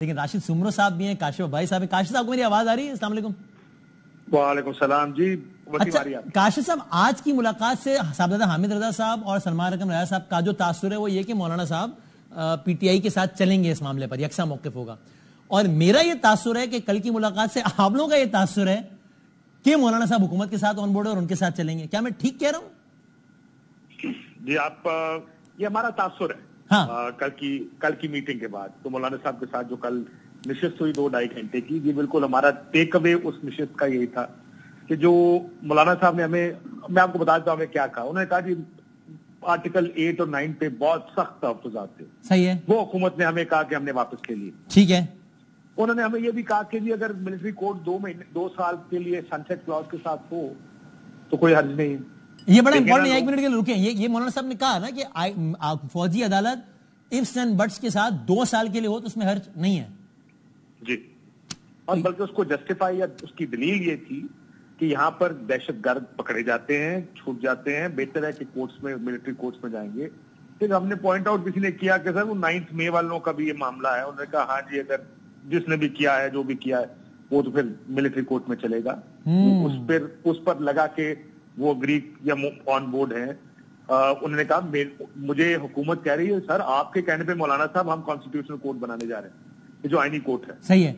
لیکن راشد سمرو صاحب بھی ہیں, کاشف بھائی صاحب ہیں. کاشف صاحب کو میری آواز آ رہی ہے؟ السلام علیکم. وعلیکم السلام جی. اچھا کاشف صاحب, آج کی ملاقات سے صاحبزادہ حامد رضا صاحب اور سلمان رقم رضا صاحب کا جو تاثر ہے وہ یہ کہ مولانا صاحب پی ٹی آئی کے ساتھ چلیں گے, اس معاملے پر یکساں موقف ہوگا. اور میرا یہ تاثر ہے کہ کل کی ملاقات سے آپ لوگوں کا یہ تاثر ہے کہ مولانا صاحب حکومت کے ساتھ آن بورڈ اور ان کے ساتھ چلیں گے. کیا میں ٹھیک کہہ رہا ہوں؟ جی آپ, یہ ہمارا تاثر ہے. ہاں, کل کی میٹنگ کے بعد تو مولانا صاحب کے ساتھ جو کل نشست ہوئی 2-2.5 گھنٹے کی, یہ بالکل ہمارا ٹیک اوے اس نشست کا یہی تھا کہ جو مولانا صاحب نے ہمیں, میں آپ کو بتا دیتا ہوں ہمیں کیا کہا. انہوں نے کہا کہ آرٹیکل 8 اور 9 پہ بہت سخت تحفظات تھے. صحیح ہے. وہ حکومت نے ہمیں کہا کہ ہم نے واپس لے لیے. ٹھیک ہے. انہوں نے ہمیں یہ بھی کہا کہ جی اگر ملٹری کوڈ 2 سال کے لیے سنسیٹ کلاس کے ساتھ ہو تو کوئی حرج نہیں. یہ بڑا امپورٹنٹ ہے, 1 منٹ کے لیے رکیں. یہ مولانا صاحب نے کہا نا کہ فوجی عدالت ifs and buts کے ساتھ 2 سال کے لیے ہو تو اس میں حرج نہیں ہے. جی, اور بلکہ اس کو جسٹیفائی یا اس کی دلیل یہ تھی کہ یہاں پر دہشت گرد پکڑے جاتے ہیں, چھوٹ جاتے ہیں, بہتر ہے کہ کورٹس میں, ملٹری کورٹس میں جائیں گے. پھر ہم نے پوائنٹ آؤٹ کسی نے کیا کہ سر وہ 9 مئی والوں کا بھی یہ معاملہ ہے. انہوں نے کہا ہاں جی, اگر جس نے بھی کیا ہے, جو بھی کیا ہے, وہ تو پھر ملٹری کورٹ میں چلے گا. اس پر لگا کہ وہ گریک یا آن بورڈ ہیں. انہوں نے کہا مجھے حکومت کہہ رہی ہے سر آپ کے کہنے پہ مولانا صاحب ہم کانسٹیٹیوشنل کورٹ بنانے جا رہے ہیں, یہ جو آئینی کورٹ ہے. صحیح ہے.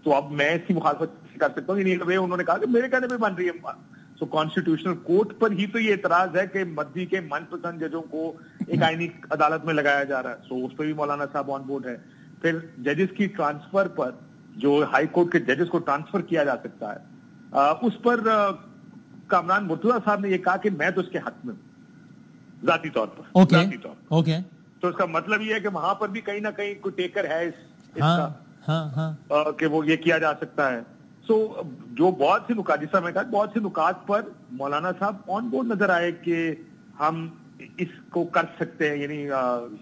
تو اب میں اس کی مخالفت کر سکتا ہوں. انہوں نے کہا کہ میرے کہنے پہ بن رہی ہے. سو کانسٹیٹیوشنل کورٹ پر ہی تو یہ اعتراض ہے کہ مدی کے من پسند ججوں کو ایک آئینی عدالت میں لگایا جا رہا ہے. سو اس پہ بھی مولانا صاحب آن بورڈ ہے. پھر ججز کی ٹرانسفر پر, جو ہائی کورٹ کے ججز کو ٹرانسفر کیا جا سکتا ہے, اس پر کامران مرتضیٰ صاحب نے یہ کہا کہ میں تو اس کے حق میں ہوں ذاتی طور پر. ذاتی طور پر. تو اس کا مطلب یہ ہے کہ وہاں پر بھی کہیں نہ کہیں کوئی ٹیکر ہے اس کا کہ وہ یہ کیا جا سکتا ہے. سو جو بہت سی نکات, جیسا میں کہا, بہت سی نکات پر مولانا صاحب آن بورڈ نظر آئے کہ ہم اس کو کر سکتے ہیں, یعنی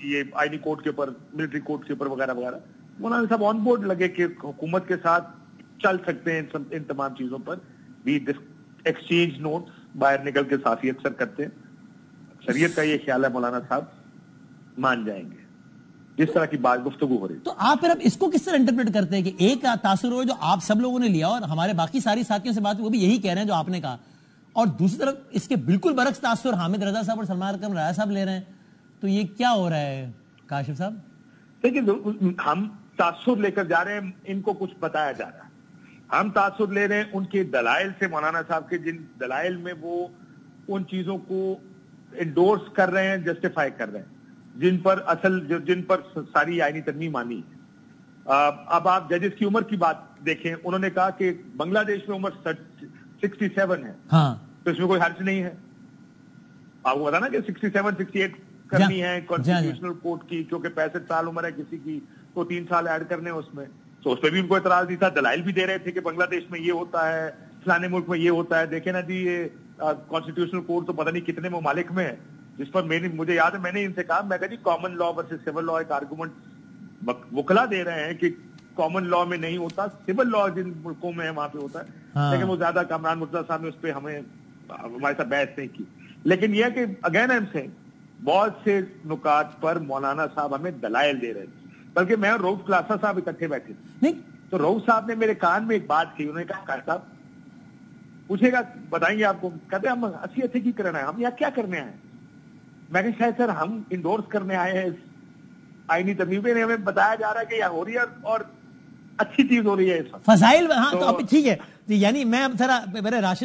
یہ آئینی کورٹ کے اوپر, ملٹری کورٹ کے اوپر وغیرہ وغیرہ. مولانا صاحب آن بورڈ لگے کہ حکومت کے ساتھ چل سکتے ہیں ان تمام چیزوں پر بھی. ایکسچینج نوٹس باہر نکل کے صحافی اکثر کرتے ہیں. شریعت کا یہ خیال ہے مولانا صاحب مان جائیں گے جس طرح کی بات گفتگو ہو رہی. تو آپ پھر اب اس کو کس طرح انٹرپریٹ کرتے ہیں کہ ایک تاثر ہو جو آپ سب لوگوں نے لیا اور ہمارے باقی ساری ساتھیوں سے بات وہ بھی یہی کہہ رہے ہیں جو آپ نے کہا, اور دوسری طرف اس کے بالکل برعکس تاثر حامد رضا صاحب اور سلمان رقم رضا صاحب لے رہے ہیں, تو یہ کیا ہو رہا ہے کاشف صاحب؟ دیکھیں, ہم تاثر لے کر جا رہے ہیں, ان کو کچھ بتایا جا رہا ہے. ہم تاثر لے رہے ہیں ان کے دلائل سے, مولانا صاحب کے جن دلائل میں وہ ان چیزوں کو انڈورس کر رہے ہیں, جسٹیفائی کر رہے ہیں, جن پر ساری آئینی ترمیم آنی ہے. اب آپ ججز کی عمر کی بات دیکھیں, انہوں نے کہا کہ بنگلہ دیش میں عمر 67 ہے, تو اس میں کوئی حرج نہیں ہے. آپ کو پتا نا کہ 67-68 کرنی ہے کانسٹیٹیوشنل کورٹ کی, کیونکہ 65 سال عمر ہے کسی کی, تو 3 سال ایڈ کرنے اس میں. تو اس پہ بھی ان کو اعتراض نہیں تھا. دلائل بھی دے رہے تھے کہ بنگلہ دیش میں یہ ہوتا ہے, فلانے ملک میں یہ ہوتا ہے. دیکھیں نا جی, یہ کانسٹیٹیوشنل کورٹ تو پتہ نہیں کتنے ممالک میں ہے, جس پر مجھے یاد ہے میں نے ان سے کہا, میں کہا جی common law versus civil law ایک آرگومنٹ وکلا دے رہے ہیں کہ کامن لا میں نہیں ہوتا, سول لا جن ملکوں میں ہے وہاں پہ ہوتا ہے. لیکن وہ زیادہ کامران مرتضیٰ صاحب نے اس پہ ہمارے ساتھ بحث نہیں کی. لیکن یہ کہ اگین آئی ایم سیئنگ, بہت سے نکات پر مولانا صاحب ہمیں دلائل دے رہے تھے. بلکہ میں اور روف کلاسا صاحب اکٹھے بیٹھے تھے, تو روف صاحب نے میرے کان میں ایک بات کی. انہوں نے کہا صاحب پوچھے گا بتائیں گے آپ کو, کہتے ہیں ہم اچھی کی کرنا ہے, ہم یہاں کیا کرنے آئے ہیں. میں کہ شاید سر ہم انڈورس کرنے آئے ہیں آئینی ترمیم پہ, ہمیں بتایا جا رہا ہے کہ یہ ہو رہی ہے اور اچھی چیز ہو رہی ہے اس وقت. فضائل. ہاں تو اب ٹھیک ہے, یعنی میں اب ذرا میرے راشد